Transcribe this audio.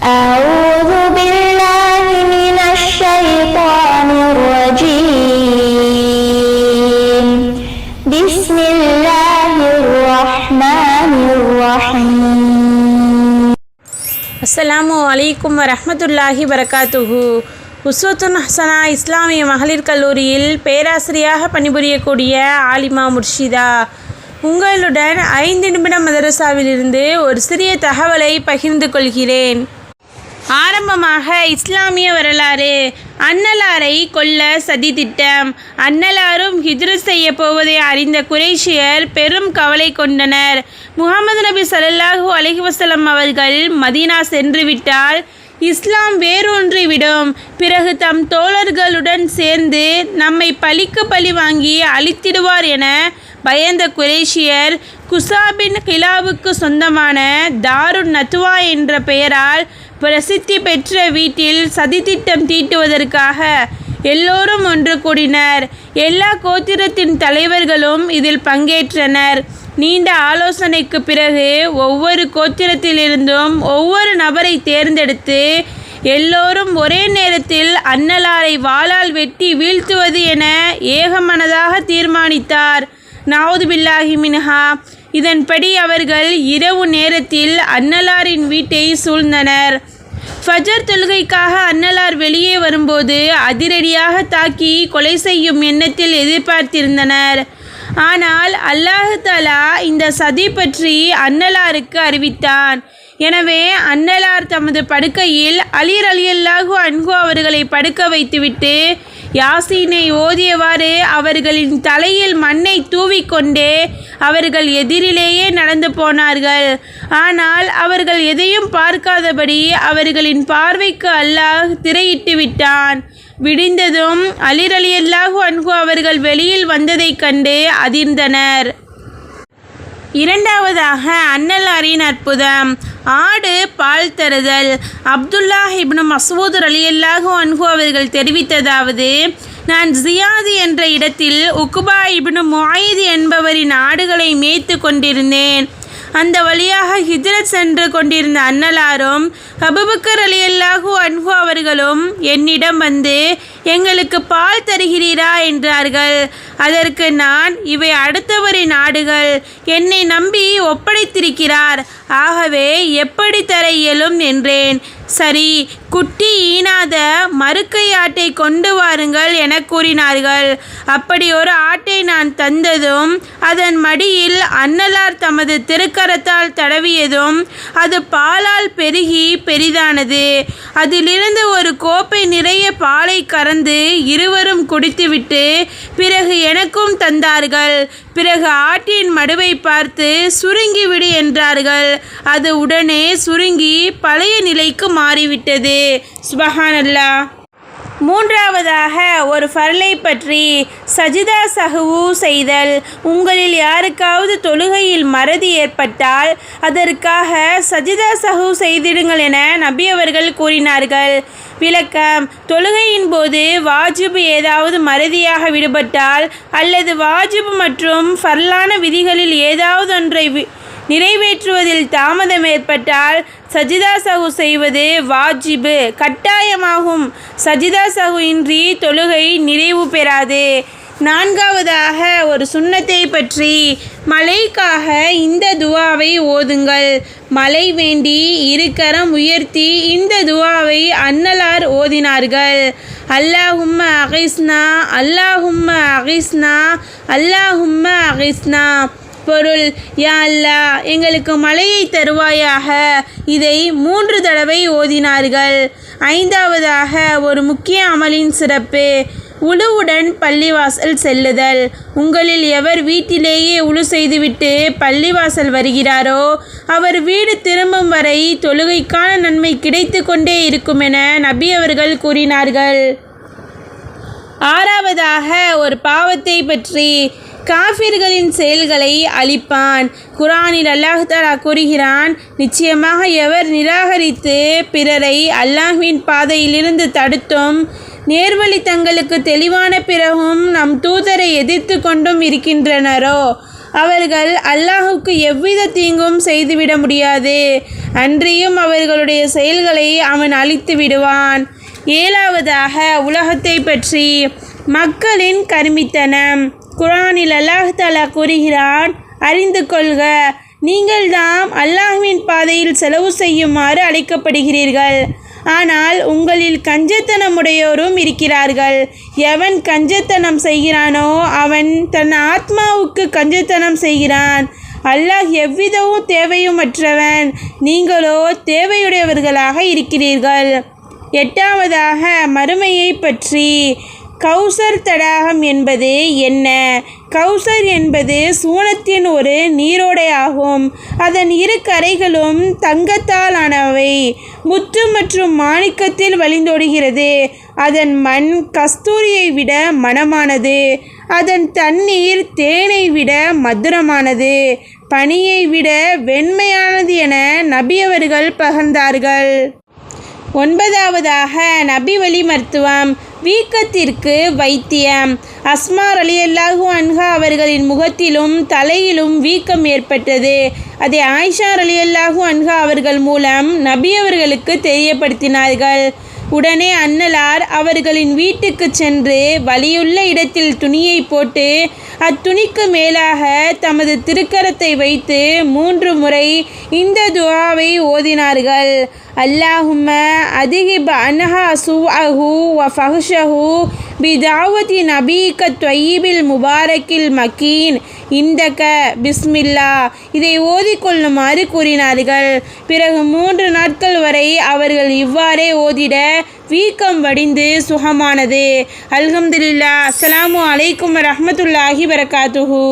أعوذ بالله من الشيطان الرجيم بسم الله الرحمن الرحيم அஸ்ஸலாமு அலைக்கும் வரஹ்மத்துல்லாஹி வரகாத்துஹு. உஸ்வத்துன் ஹசனா இஸ்லாமிய மகளிர் கல்லூரியில் பேராசிரியாக பணிபுரியக்கூடிய ஆலிமா முர்ஷிதா உங்களுடன் 5 நிமிட மதரசாவிலிருந்து ஒரு சிறிய தகவலை பகிர்ந்து கொள்கிறேன். ஆரம்பமாக இஸ்லாமிய வரலாறு. அன்னலாரை கொல்ல சதி திட்டம். அன்னலாரும் ஹிஜ்ரத் செய்ய போவதை அறிந்த குறைஷியர் பெரும் கவலை கொண்டனர். முஹம்மது நபி ஸல்லல்லாஹு அலைஹி வஸல்லம் அவர்கள் மதீனா சென்று விட்டால் இஸ்லாம் வேரூன்றிவிடும். பிறகு தம் தோழர்களுடன் சேர்ந்து நம்மை பழிக்கு பழி வாங்கி அழித்திடுவார் என பயந்த குறைஷியர் குசாபின் கிலாவுக்கு சொந்தமான தாருன் நத்வா என்ற பெயரால் பிரசித்தி பெற்ற வீட்டில் சதித்திட்டம் தீட்டுவதற்காக எல்லோரும் ஒன்று கூடினர். எல்லா கோத்திரத்தின் தலைவர்களும் இதில் பங்கேற்றனர். நீண்ட ஆலோசனைக்கு பிறகு ஒவ்வொரு கோத்திரத்திலிருந்தும் ஒவ்வொரு நபரை தேர்ந்தெடுத்து எல்லோரும் ஒரே நேரத்தில் அன்னலாரை வாளால் வெட்டி வீழ்த்துவது என ஏகமனதாக தீர்மானித்தார். நவுது பில்லாஹி மின்ஹா. இதன்படி அவர்கள் இரவு நேரத்தில் அன்னலாரின் வீட்டை சூழ்ந்தனர். ஃபஜர் தொழுகைக்காக அன்னலார் வெளியே வரும்போது அதிரடியாக தாக்கி கொலை செய்யும் எண்ணத்தில் எதிர்பார்த்திருந்தனர். ஆனால் அல்லாஹ் தஆலா இந்த சதி பற்றி அன்னலாருக்கு அறிவித்தான். எனவே அன்னலார் தமது படுக்கையில் அலி ரலியல்லாஹு அன்ஹு அவர்களை படுக்க வைத்துவிட்டு யாசீனை ஓதியவாறு அவர்களின் தலையில் மண்ணை தூவிக்கொண்டே அவர்கள் எதிரிலேயே நடந்து போனார்கள். ஆனால் அவர்கள் எதையும் பார்க்காதபடி அவர்களின் பார்வைக்கு அல்லாஹ் திரையிட்டு விட்டான். விடிந்ததும் அலி ரலியல்லாஹு அன்ஹு அவர்கள் வெளியில் வந்ததைக் கண்டு அதிர்ந்தனர். இரண்டாவதாக அன்னலாரின் அற்புதம். ஆடு பால் தருதல். அப்துல்லாஹ் இப்னு மஸ்ஊத் ரலியல்லாஹு அன்ஹு அவர்கள் தெரிவித்ததாவது, நான் ஜியாது என்ற இடத்தில் உக்பா இப்னு முஆய்த் என்பவரின் ஆடுகளை மேய்த்து கொண்டிருந்தேன். அந்த வழியாக ஹிஜ்ரத் சென்று கொண்டிருந்த அன்னலாரும் அபூபக்கர் ரலியல்லாஹு அன்ஹு அவர்களும் என்னிடம் வந்து, எங்களுக்கு பால் தருகிறீரா என்றார்கள். அதற்கு நான், இவை அடுத்தவரின் ஆடுகள், என்னை நம்பி ஒப்படைத்திருக்கிறார், ஆகவே எப்படி தர இயலும் என்றேன். சரி, குட்டி ஈனாத மறுக்கை ஆட்டை கொண்டு வாருங்கள் என கூறினார்கள். அப்படி ஒரு ஆட்டை நான் தந்ததும் அதன் மடியில் அன்னலார் தமது திருக்கரத்தால் தடவியதும் அது பாலால் பெருகி பெரிதானது. அதிலிருந்து ஒரு கோப்பை நிறைய பாலை கறந்து இருவரும் குடித்துவிட்டு பிறகு எனக்கும் தந்தார்கள். பிறகு ஆட்டின் மடுவை பார்த்து சுருங்கிவிடு என்றார்கள். அது உடனே சுருங்கி பழைய நிலைக்கு மாறிவிட்டது. சுபஹானல்லாஹ். மூன்றாவதாக ஒரு ஃபர்லை பற்றி. சஜிதா சஹ்வு செய்தல். உங்களில் யாருக்காவது தொழுகையில் மறதி ஏற்பட்டால் அதற்காக சஜிதா சஹ்வு செய்திடுங்கள் என நபி அவர்கள் கூறினார்கள். விளக்கம். தொழுகையின் போது வாஜிபு ஏதாவது மறதியாக விடுபட்டால் அல்லது வாஜிபு மற்றும் ஃபர்லான விதிகளில் ஏதாவது ஒன்றை நிறைவேற்றுவதில் தாமதம் ஏற்பட்டால் சஜிதா சஹ்வு செய்வது வாஜிபு, கட்டாயமாகும். சஜிதா சஹ்வு இன்றி தொழுகை நிறைவு பெறாது. நான்காவதாக ஒரு சுன்னத்தை பற்றி. மழைக்காக இந்த துவாவை ஓதுங்கள். மழை வேண்டி இருக்கரம் உயர்த்தி இந்த துவாவை அன்னலார் ஓதினார்கள். அல்லாஹும்ம அகிஸ்னா, அல்லாஹும்ம அகிஸ்னா, அல்லாஹும்ம அகிஸ்னா. பொருள், யா அல்லாஹ் எங்களுக்கு மழையை தருவாயாக. இதை 3 தடவை ஓதினார்கள். ஐந்தாவதாக ஒரு முக்கிய அமலின் சிறப்பு. உளுவுடன் பள்ளிவாசல் செல்லுதல். உங்களில் எவர் வீட்டிலேயே உளு செய்துவிட்டு பள்ளிவாசல் வருகிறாரோ அவர் வீடு திரும்பும் வரை தொழுகைக்கான நன்மை கிடைத்து கொண்டே இருக்கும் என நபி அவர்கள் கூறினார்கள். ஆறாவதாக ஒரு பாவத்தை பற்றி. காஃபிர்களின் செயல்களை அழிப்பான். குர்ஆனில் அல்லாஹ் தஆலா கூறுகிறான், நிச்சயமாக எவர் நிராகரித்து பிறரை அல்லாஹ்வின் பாதையிலிருந்து தடுத்தும் நேர்வழி தங்களுக்கு தெளிவான பிறகும் நம் தூதரை எதிர்த்து கொண்டும் இருக்கின்றனரோ அவர்கள் அல்லாஹுக்கு எவ்வித தீங்கும் செய்துவிட முடியாது. அன்றியும் அவர்களுடைய செயல்களை அவன் அழித்து விடுவான். 7வதாக உலகத்தை பற்றி மக்களின் கருமித்தனம். குர்ஆனில் அல்லாஹ் தஆலா கூறுகிறான், அறிந்து கொள்க, நீங்கள்தாம் அல்லாஹ்வின் பாதையில் செலவு செய்யுமாறு அழைக்கப்படுகிறீர்கள். ஆனால் உங்களில் கஞ்சத்தனமுடையோரும் இருக்கிறார்கள். எவன் கஞ்சத்தனம் செய்கிறானோ அவன் தன் ஆத்மாவுக்கு கஞ்சத்தனம் செய்கிறான். அல்லாஹ் எவ்விதவும் தேவையுமற்றவன், நீங்களோ தேவையுடையவர்களாக இருக்கிறீர்கள். 8வதாக மறுமையை பற்றி. கௌசர் தடாகம் என்பது என்ன? கௌசர் என்பது சூனத்தின் ஒரு நீரோடை ஆகும். அதன் இரு கரைகளும் தங்கத்தால் ஆனவை. முத்து மற்றும் மாணிக்கத்தில் வழிந்தோடுகிறது. அதன் மண் கஸ்தூரியை விட மணமானது. அதன் தண்ணீர் தேனை விட மதுரமானது, பனியை விட வெண்மையானது என நபியவர்கள் பகர்ந்தார்கள். 9வதாக நபி வழி மருத்துவம். வீக்கத்திற்கு வைத்தியம். அஸ்மா ரலியல்லாஹு அன்ஹா அவர்களின் முகத்திலும் தலையிலும் வீக்கம் ஏற்பட்டது. அதை ஆயிஷா ரலியல்லாஹு அன்ஹா அவர்கள் மூலம் நபி அவர்களுக்கு தெரியப்படுத்தினார்கள். உடனே அன்னலார் அவர்களின் வீட்டுக்கு சென்று வலியுள்ள இடத்தில் துணியை போட்டு அத்துணிக்கு மேலாக தமது திருக்கரத்தை வைத்து 3 முறை இந்த துஆவை ஓதினார்கள். அல்லாஹும்ம அதிஹிப் அன்ஹா சூஅஹு வ ஃபஹ்ஷஹு பிதாவதி நபீக த்வய்யிபில் முபாரக்கில் மக்கீன் இந்தக பிஸ்மில்லா. இதை ஓதிக்கொள்ளுமாறு கூறினார்கள். பிறகு 3 நாட்கள் வரை அவர்கள் இவ்வாறே ஓதிட வீக்கம் வடிந்து சுகமானது. அல்ஹம்துலில்லாஹ். அஸ்ஸலாமு அலைக்கும் வரஹ்மத்துல்லாஹி வரகாத்துஹு.